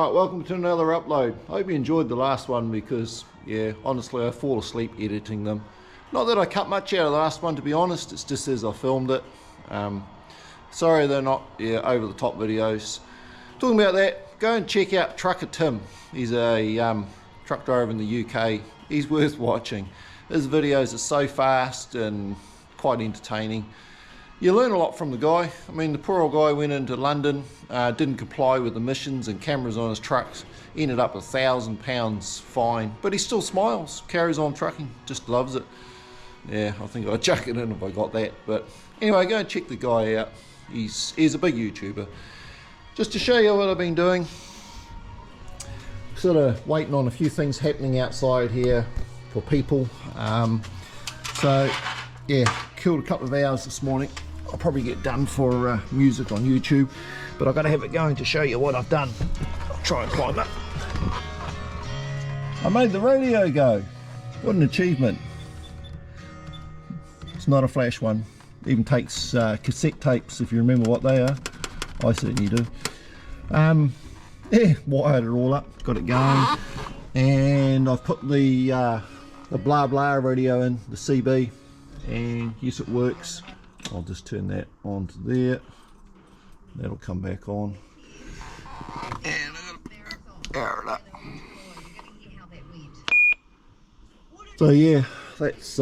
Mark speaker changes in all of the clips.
Speaker 1: Alright, welcome to another upload. I hope you enjoyed the last one because, yeah, honestly I fall asleep editing them. Not that I cut much out of the last one, to be honest, it's just as I filmed it. Sorry they're not over the top videos. Talking about that, go and check out Trucker Tim. He's a truck driver in the UK. He's worth watching. His videos are so fast and quite entertaining. You learn a lot from the guy. I mean, the poor old guy went into London, didn't comply with emissions and cameras on his trucks, ended up £1,000 fine, but he still smiles, carries on trucking, just loves it. Yeah, I think I'd chuck it in if I got that. But anyway, go and check the guy out. He's a big YouTuber. Just to show you what I've been doing, sort of waiting on a few things happening outside here for people. So yeah, killed a couple of hours this morning. I'll probably get done for music on YouTube, but I've got to have it going to show you what I've done. I'll try and climb up. I made the radio go. What an achievement. It's not a flash one. It even takes cassette tapes, if you remember what they are. I certainly do. Yeah, wired it all up, got it going, and I've put the blah blah radio in, the CB, and yes, it works. I'll just turn that on to there. That'll come back on. And power it up. So yeah, that's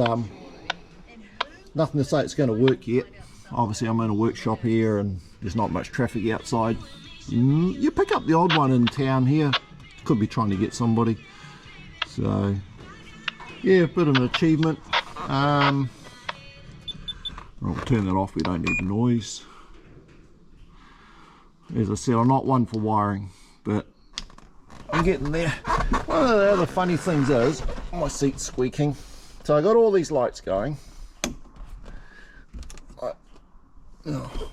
Speaker 1: nothing to say it's going to work yet. Obviously I'm in a workshop here and there's not much traffic outside. You pick up the odd one in town here. Could be trying to get somebody. So yeah, a bit of an achievement. I'll turn that off, we don't need the noise. As I said, I'm not one for wiring, but I'm getting there. One of the other funny things is, my seat's squeaking. So I got all these lights going. Oh,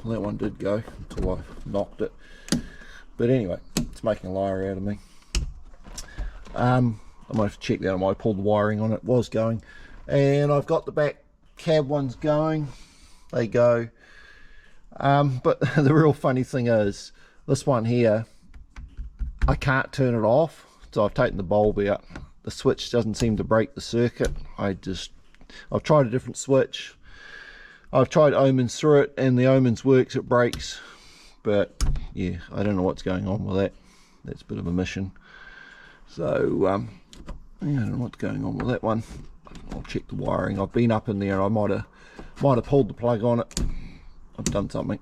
Speaker 1: that one did go until I knocked it. But anyway, it's making a liar out of me. I might have to check that. I might pull the wiring on it. It was going. And I've got the back cab ones going. They go. But the real funny thing is, this one here, I can't turn it off. So I've taken the bulb out. The switch doesn't seem to break the circuit. I've tried a different switch. I've tried Omens through it, and the Omens works, it breaks. But yeah, I don't know what's going on with that. That's a bit of a mission. So yeah, I don't know what's going on with that one. I'll check the wiring. I've been up in there. I might have pulled the plug on it. I've done something.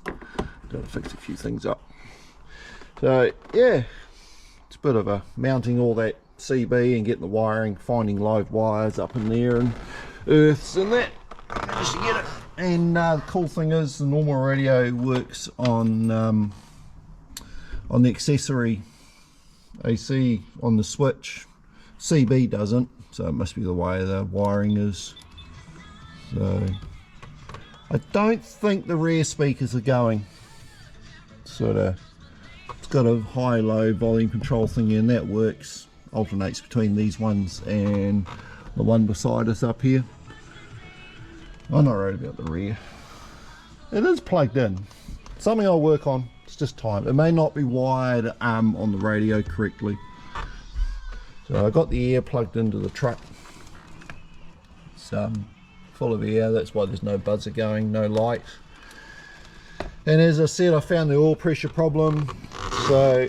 Speaker 1: Got to fix a few things up. So yeah, it's a bit of a mounting all that CB and getting the wiring, finding live wires up in there and earths and that. I managed to get it. And the cool thing is, the normal radio works on the accessory AC on the switch. CB doesn't, so it must be the way the wiring is. So I don't think the rear speakers are going. It's got a high-low volume control thing in that works. Alternates between these ones and the one beside us up here. I'm not worried about the rear. It is plugged in. Something I'll work on. It's just time. It may not be wired on the radio correctly. So I got the air plugged into the truck. It's full of air. That's why there's no buzzer going, no light. And as I said, I found the oil pressure problem. So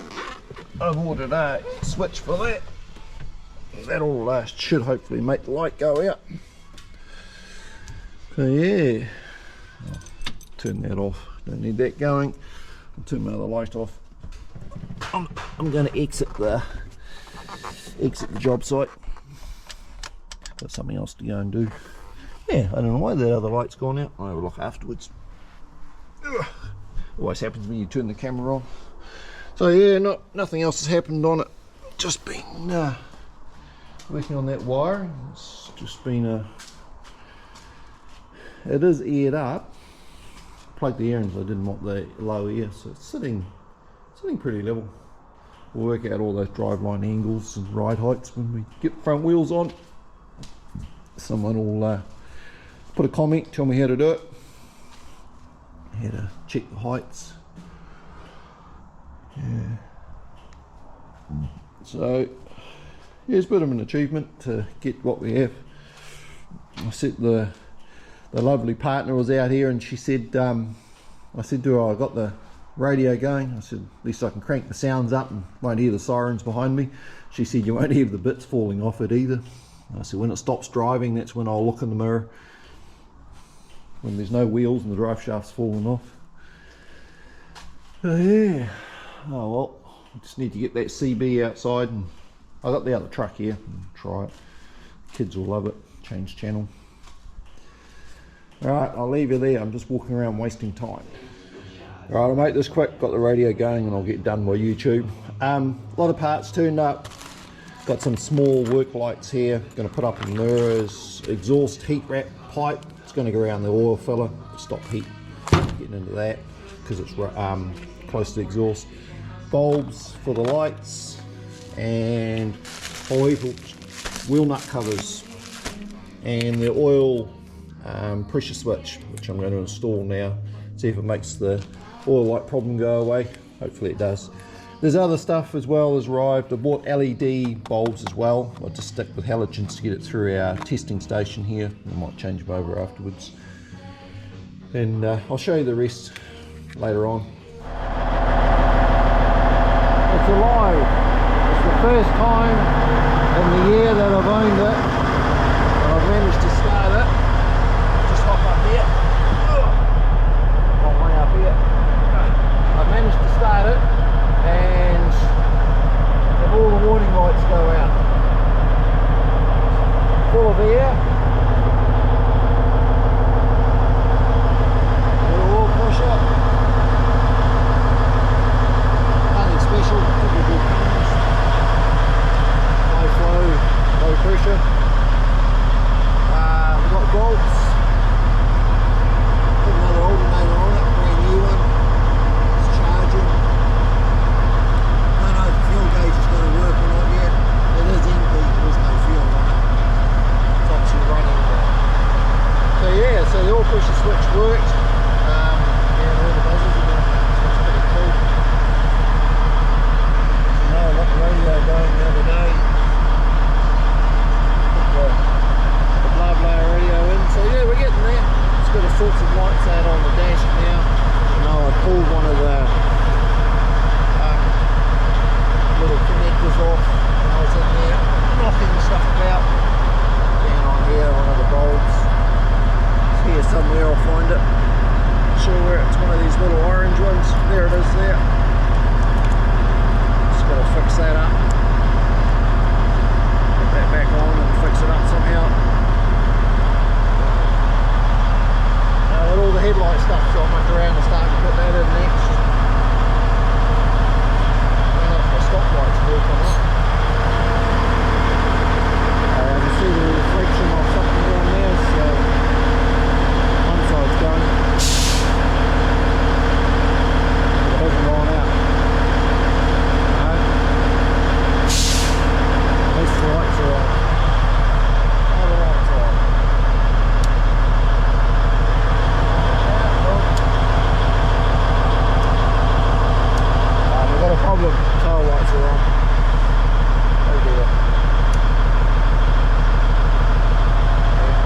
Speaker 1: I've ordered a switch for that. That'll should hopefully make the light go out. So yeah, I'll turn that off, don't need that going. I'll turn my other light off. I'm going to exit the job site. Got something else to go and do. Yeah, I don't know why that other light's gone out. I'll have a look afterwards. Ugh. Always happens when you turn the camera on. So yeah, nothing else has happened on it. Just been working on that wiring. It's just been it is aired up. Plugged the air in, so I didn't want the low air, so it's sitting pretty level. We'll work out all those driveline angles and ride heights when we get the front wheels on. Someone will put a comment, tell me how to do it, how to check the heights. Yeah. So yeah, it's a bit of an achievement to get what we have. I said the lovely partner was out here, and she said, I said to her, I got the radio going. I said, at least I can crank the sounds up and won't hear the sirens behind me. She said, you won't hear the bits falling off it either. I said, when it stops driving, that's when I'll look in the mirror. When there's no wheels and the drive shaft's falling off. So yeah, oh well, I just need to get that CB outside, and I got the other truck here, and try it. Kids will love it. Change channel. Alright, I'll leave you there. I'm just walking around wasting time. Alright, I'll make this quick. Got the radio going and I'll get done by YouTube. A lot of parts turned up. Got some small work lights here. Going to put up in mirrors. Exhaust heat wrap pipe. It's going to go around the oil filler. Stop heat getting into that because it's close to the exhaust. Bulbs for the lights. And wheel nut covers. And the oil pressure switch, which I'm going to install now. See if it makes the oil light problem go away. Hopefully it does. There's other stuff as well has arrived. I bought LED bulbs as well. I'll just stick with halogens to get it through our testing station here. I might change them over afterwards. And I'll show you the rest later on. It's alive. It's the first time in the year that I've owned it. And I've managed to start it. Just hop up here. Got way up here. I've managed to start it, and if all the warning lights go out. Full of air. Little oil pressure. Nothing special. Typical Cummins. Low flow, low pressure. We've got bolts. Put another alternator on it, brand new one. It's charging. I don't know if the fuel gauge is going to work or not yet. It is empty, there is no fuel on it. It's obviously running. So yeah, so the oil pressure switch worked. Yeah, all the buzzers are going. So it's pretty cool. So now I got the radio going the other day. The blah blah radio in. So yeah, we're getting there. It's got a sorts of lights out on the dash now. You know, I pulled one of the little connectors off when I was in there, knocking stuff about. Down on here, one of the bulbs. It's here somewhere, I'll find it. Not sure where, it's one of these little orange ones. There it is there. Just got to fix that up. Put that back on and fix it up somehow. Now all the headlight stuff, so I'll muck around and start to put that in next. I don't know if my stoplights work or not. You can see the reflection of something around there, so one side's going. It hasn't gone out. No. At least the lights are on. All the lights are on. We've got a problem. Tail lights are on. Oh dear.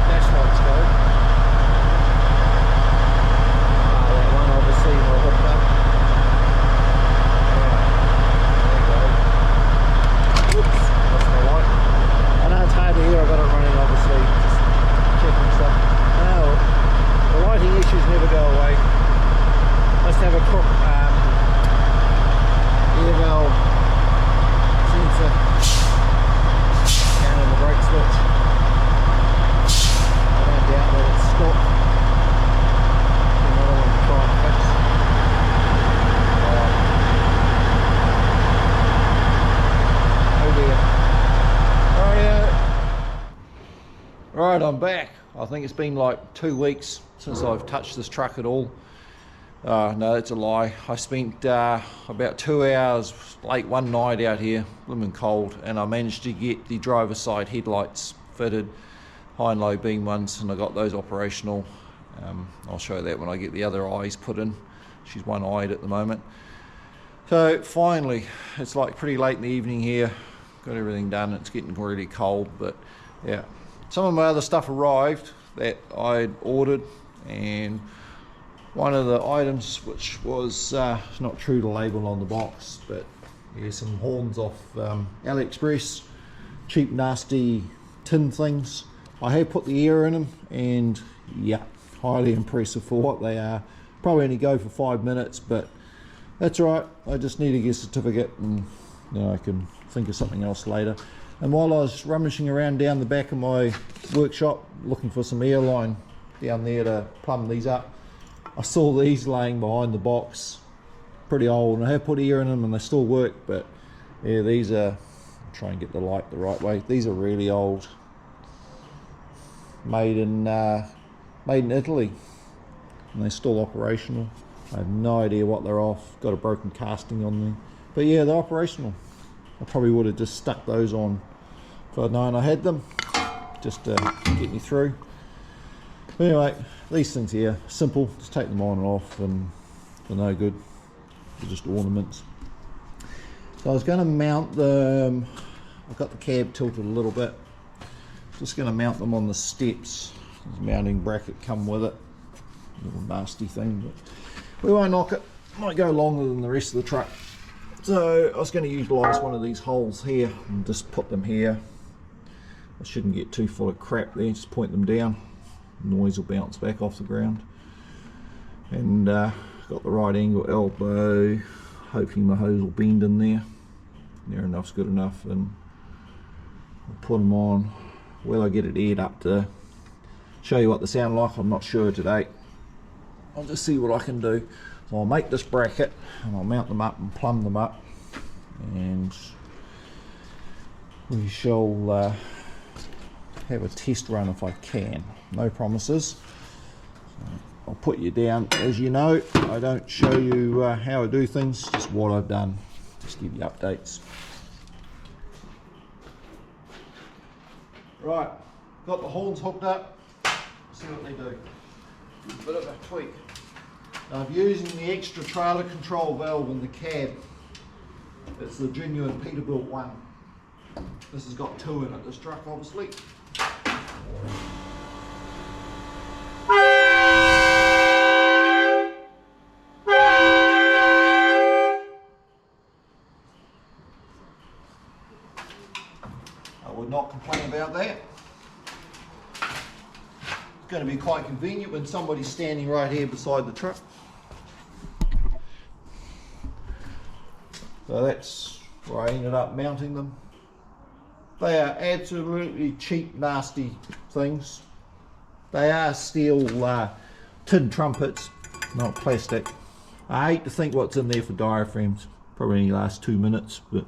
Speaker 1: Dash lights go. That one obviously will hook up. There you go. Whoops, that's my light. I know it's hard to hear, I've got it running obviously, just checking stuff. No, the lighting issues never go away. Must have a crook air valve sensor down in the brake switch. I don't doubt that it's stopped. Another one to try and fix. Oh dear. Right, I'm back. I think it's been like 2 weeks since I've touched this truck at all. No, that's a lie. I spent about 2 hours late one night out here, blooming cold, and I managed to get the driver's side headlights fitted, high and low beam ones, and I got those operational. I'll show you that when I get the other eyes put in. She's one-eyed at the moment. So finally, it's like pretty late in the evening here. Got everything done. It's getting really cold, but yeah. Some of my other stuff arrived that I'd ordered, and one of the items, which was not true to label on the box, but yeah, some horns off AliExpress, cheap nasty tin things. I have put the air in them, and yeah, highly impressive for what they are. Probably only go for 5 minutes, but that's right. I just need to get a certificate, and you know, I can think of something else later. And while I was rummaging around down the back of my workshop looking for some airline down there to plumb these up, I saw these laying behind the box, pretty old, and I have put air in them and they still work, but yeah, these are, I'll try and get the light the right way, these are really old, made in Italy, and they're still operational. I have no idea what they're off, got a broken casting on them, but yeah, they're operational. I probably would have just stuck those on if I'd known I had them, just to get me through. But anyway, these things here, simple, just take them on and off, and they're no good, they're just ornaments. So I was going to mount them, I've got the cab tilted a little bit, just going to mount them on the steps. There's a mounting bracket come with it, little nasty thing, but we won't knock it, might go longer than the rest of the truck. So I was going to utilise one of these holes here and just put them here. I shouldn't get too full of crap there, just point them down. Noise will bounce back off the ground. And got the right angle elbow, hoping my hose will bend in there. Near enough's good enough, and I'll put them on. Will I get it aired up to show you what they sound like? I'm not sure today. I'll just see what I can do. So I'll make this bracket and I'll mount them up and plumb them up, and we shall have a test run if I can. No promises. So I'll put you down. As you know, I don't show you how I do things, just what I've done. Just give you updates. Right, got the horns hooked up. See what they do. A bit of a tweak. I'm using the extra trailer control valve in the cab. It's the genuine Peterbilt one. This has got 2 in it, this truck obviously. I would not complain about that. It's going to be quite convenient when somebody's standing right here beside the truck. So that's where I ended up mounting them. They are absolutely cheap, nasty things. They are steel tin trumpets, not plastic. I hate to think what's in there for diaphragms. Probably only last 2 minutes, but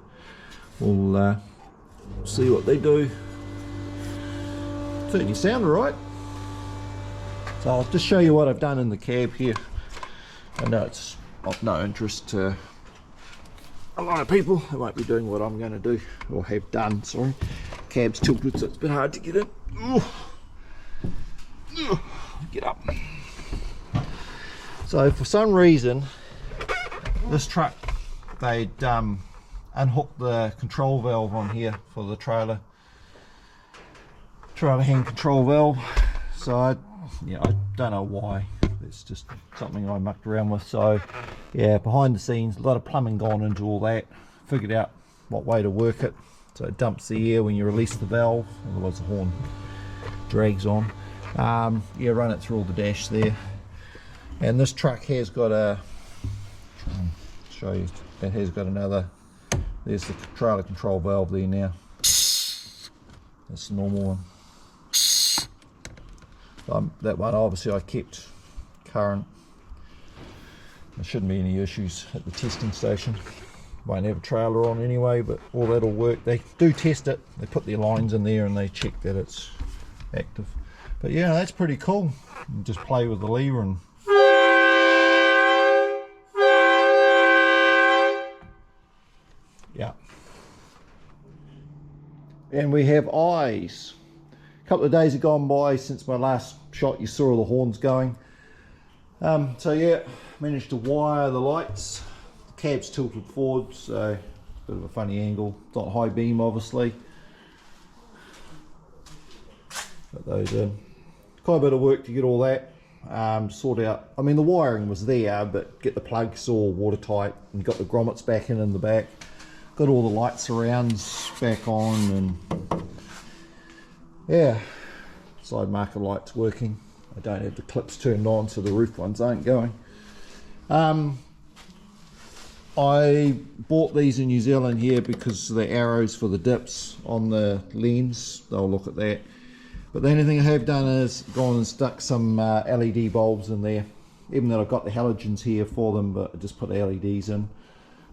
Speaker 1: we'll see what they do. Certainly sound alright. So I'll just show you what I've done in the cab here. I know it's of no interest to a lot of people. They won't be doing what I'm going to do, or have done, sorry. Cab's tilted, so it's a bit hard to get in. Get up. So for some reason, this truck, they'd unhooked the control valve on here for the trailer hand control valve. So I don't know why. It's just something I mucked around with. So yeah, behind the scenes, a lot of plumbing gone into all that. Figured out what way to work it. So it dumps the air when you release the valve, otherwise the horn drags on. Yeah, run it through all the dash there. And this truck has got a, show you, it has got another, there's the trailer control valve there now. That's the normal one. That one obviously I kept current. There shouldn't be any issues at the testing station. Won't have a trailer on anyway, but all that'll work. They do test it, they put their lines in there and they check that it's active. But yeah, that's pretty cool. You just play with the lever and yeah. And we have eyes. A couple of days have gone by since my last shot. You saw the horns going. So yeah, managed to wire the lights cab's tilted forward, so bit of a funny angle. It's not high beam, obviously. Got those in. Quite a bit of work to get all that sort out. I mean, the wiring was there, but get the plugs all watertight, and got the grommets back in the back. Got all the light surrounds back on, and yeah, side marker lights working. I don't have the clips turned on, so the roof ones aren't going. I bought these in New Zealand here because the arrows for the dips on the lens, they'll look at that. But the only thing I have done is gone and stuck some LED bulbs in there. Even though I've got the halogens here for them, but I just put the LEDs in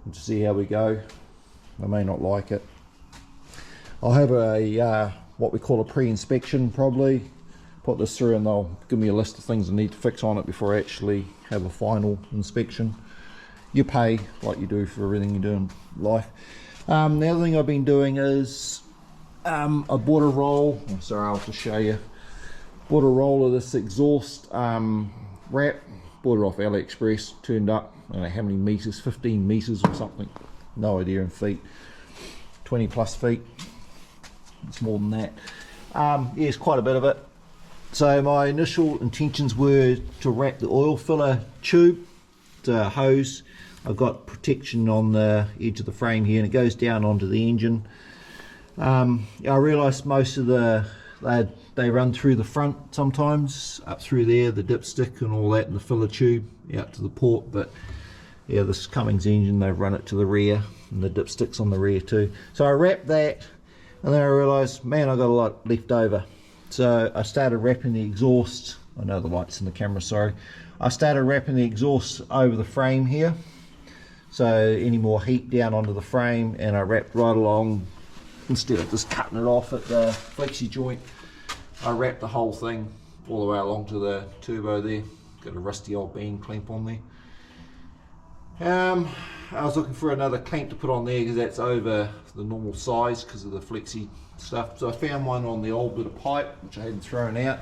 Speaker 1: and to see how we go. I may not like it. I'll have a what we call a pre-inspection probably. Put this through and they'll give me a list of things I need to fix on it before I actually have a final inspection. You pay like you do for everything you do in life. The other thing I've been doing is I bought a roll. I'm sorry, I'll have to show you. Bought a roll of this exhaust wrap. Bought it off AliExpress. Turned up, I don't know how many meters, 15 meters or something. No idea in feet. 20 plus feet. It's more than that. Yeah, it's quite a bit of it. So my initial intentions were to wrap the oil filler tube, the hose. I've got protection on the edge of the frame here, and it goes down onto the engine. I realised most of they run through the front sometimes, up through there, the dipstick and all that, and the filler tube out to the port. But yeah, this Cummins engine, they've run it to the rear, and the dipstick's on the rear too. So I wrapped that, and then I realised, man, I got a lot left over. So I started wrapping the exhaust. I know the light's in the camera, sorry. I started wrapping the exhaust over the frame here, so any more heat down onto the frame, and I wrapped right along. Instead of just cutting it off at the flexi joint, I wrapped the whole thing all the way along to the turbo there. Got a rusty old bean clamp on there. I was looking for another clamp to put on there because that's over the normal size because of the flexi stuff. So I found one on the old bit of pipe which I hadn't thrown out,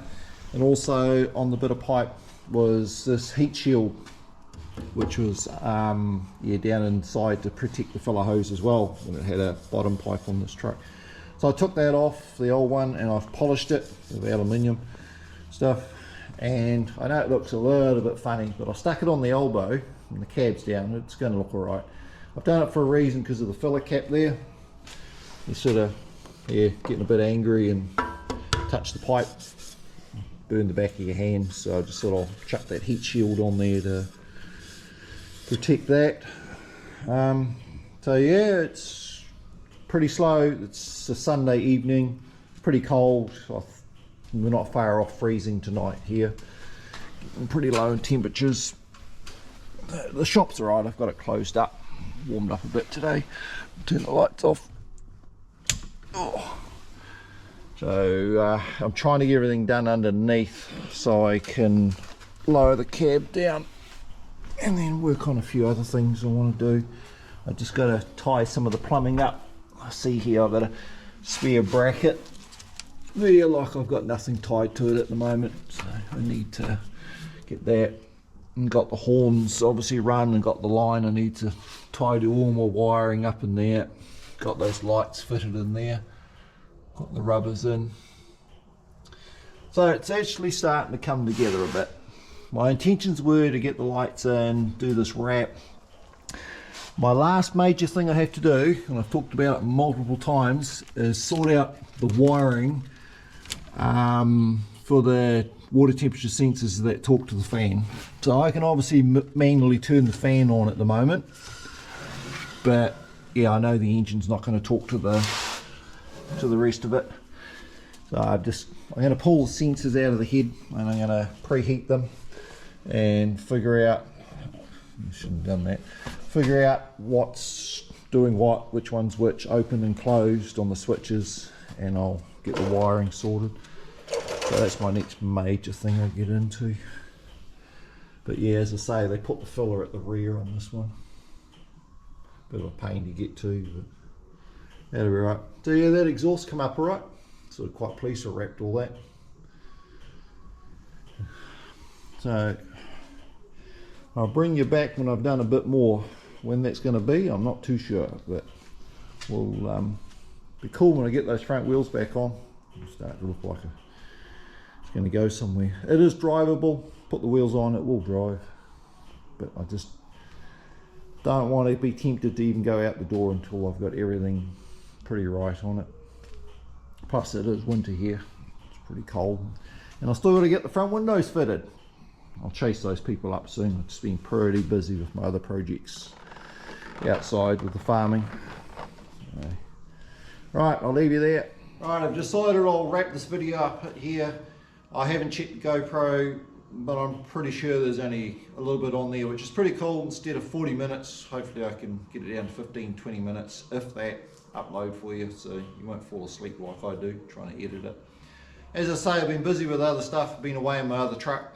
Speaker 1: and also on the bit of pipe was this heat shield, which was yeah, down inside to protect the filler hose as well, and it had a bottom pipe on this truck. So I took that off the old one and I've polished it with aluminium stuff, and I know it looks a little bit funny, but I stuck it on the elbow and the cab's down. It's going to look alright. I've done it for a reason, because of the filler cap there. You sort of, yeah, getting a bit angry and touch the pipe, burn the back of your hand, so I just sort of chuck that heat shield on there to protect that. So yeah, it's pretty slow. It's a Sunday evening, pretty cold. We're not far off freezing tonight here. Getting pretty low in temperatures. The shop's alright, I've got it closed up, warmed up a bit today. Turn the lights off. Oh. So I'm trying to get everything done underneath so I can lower the cab down and then work on a few other things I want to do. I just got to tie some of the plumbing up. I see here I've got a spare bracket there, like I've got nothing tied to it at the moment, so I need to get that. And got the horns obviously run, and got the line I need to tie to all my wiring up in there. Got those lights fitted in there, got the rubbers in. So it's actually starting to come together a bit. My intentions were to get the lights in, do this wrap. My last major thing I have to do, and I've talked about it multiple times, is sort out the wiring for the water temperature sensors that talk to the fan. So I can obviously manually turn the fan on at the moment, but yeah, I know the engine's not going to talk to the rest of it. So I'm going to pull the sensors out of the head, and I'm going to preheat them and figure out, I shouldn't have done that, figure out what's doing what, which one's which, open and closed on the switches, and I'll get the wiring sorted. So that's my next major thing I get into. But yeah, as I say, they put the filler at the rear on this one. Bit of a pain to get to, but that'll be right. So yeah, that exhaust come up alright. Sort of quite pleased I wrapped all that. So I'll bring you back when I've done a bit more. when that's going to be, I'm not too sure, but we'll be cool when I get those front wheels back on. It'll start to look like it's going to go somewhere. It is drivable. Put the wheels on, it will drive, but I just don't want to be tempted to even go out the door until I've got everything pretty right on it. Plus it is winter here, it's pretty cold, and I still got to get the front windows fitted. I'll chase those people up soon. I've just been pretty busy with my other projects outside with the farming. So, right, I'll leave you there. Right, I've decided I'll wrap this video up here. I haven't checked the GoPro, but I'm pretty sure there's only a little bit on there, which is pretty cool. Instead of 40 minutes, hopefully I can get it down to 15-20 minutes, if that, upload for you, so you won't fall asleep like I do trying to edit it. As I say, I've been busy with other stuff. I've been away in my other truck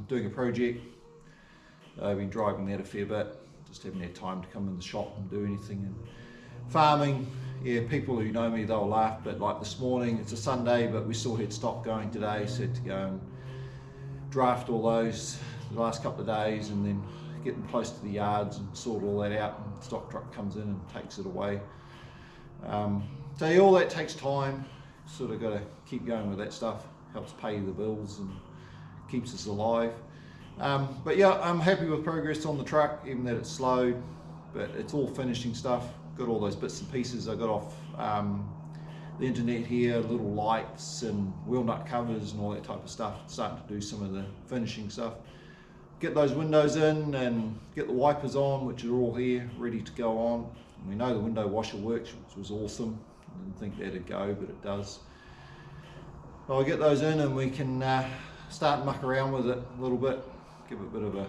Speaker 1: doing a project. I've been driving that a fair bit, just haven't had time to come in the shop and do anything. And farming, yeah, people who know me, they'll laugh, but like this morning, it's a Sunday, but we still had stock going today, so had to go and draft all those the last couple of days, and then get them close to the yards and sort all that out, and the stock truck comes in and takes it away. So yeah, all that takes time. Sort of got to keep going with that stuff. Helps pay the bills and keeps us alive. But yeah, I'm happy with progress on the truck, even that it's slowed, but it's all finishing stuff. Got all those bits and pieces I got off the internet here, little lights and wheel nut covers and all that type of stuff. Starting to do some of the finishing stuff. Get those windows in and get the wipers on, which are all here, ready to go on. And we know the window washer works, which was awesome. I didn't think that'd go, but it does. I'll get those in and we can start and muck around with it a little bit, give it a bit of a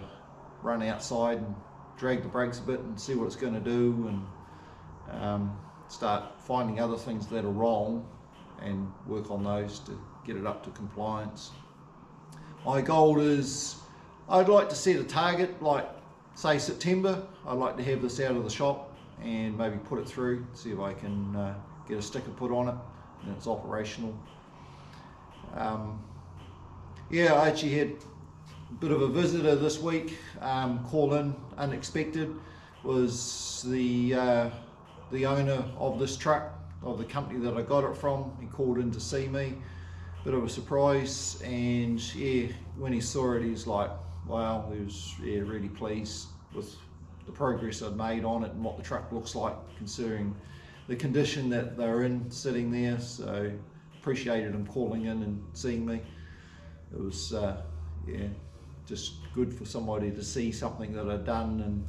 Speaker 1: run outside and drag the brakes a bit and see what it's going to do, and start finding other things that are wrong and work on those to get it up to compliance. My goal is, I'd like to set a target, like say September. I'd like to have this out of the shop and maybe put it through, see if I can get a sticker put on it and it's operational. Yeah, I actually had a bit of a visitor this week call in, unexpected. Was the owner of this truck, of the company that I got it from. He called in to see me, bit of a surprise, and yeah, when he saw it, he's like, wow, he was really pleased with the progress I'd made on it and what the truck looks like, considering the condition that they're in sitting there. So appreciated him calling in and seeing me. It was yeah, just good for somebody to see something that I'd done, and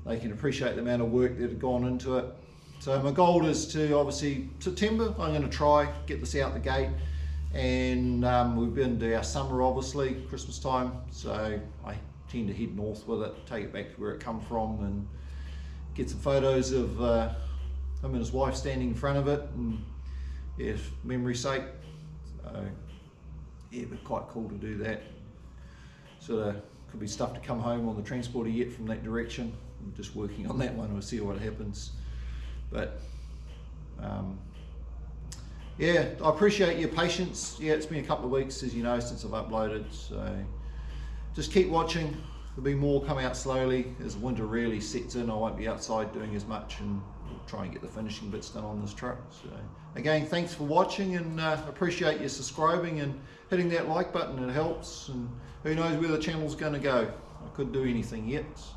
Speaker 1: they can appreciate the amount of work that had gone into it. So my goal is to, obviously, September, I'm going to try get this out the gate, and we've been to our summer, obviously, Christmas time, so I tend to head north with it, take it back to where it come from, and get some photos of him and his wife standing in front of it, and yeah, memory's sake. So yeah, but quite cool to do that. Sort of could be stuff to come home on the transporter yet from that direction. I'm just working on that one, we'll see what happens. But yeah, I appreciate your patience. Yeah, it's been a couple of weeks, as you know, since I've uploaded, so just keep watching. There'll be more come out slowly as winter really sets in. I won't be outside doing as much, and we'll try and get the finishing bits done on this truck. So again, thanks for watching, and appreciate you subscribing and hitting that like button. It helps, and who knows where the channel's going to go. I couldn't do anything yet, so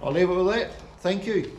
Speaker 1: I'll leave it with that. Thank you.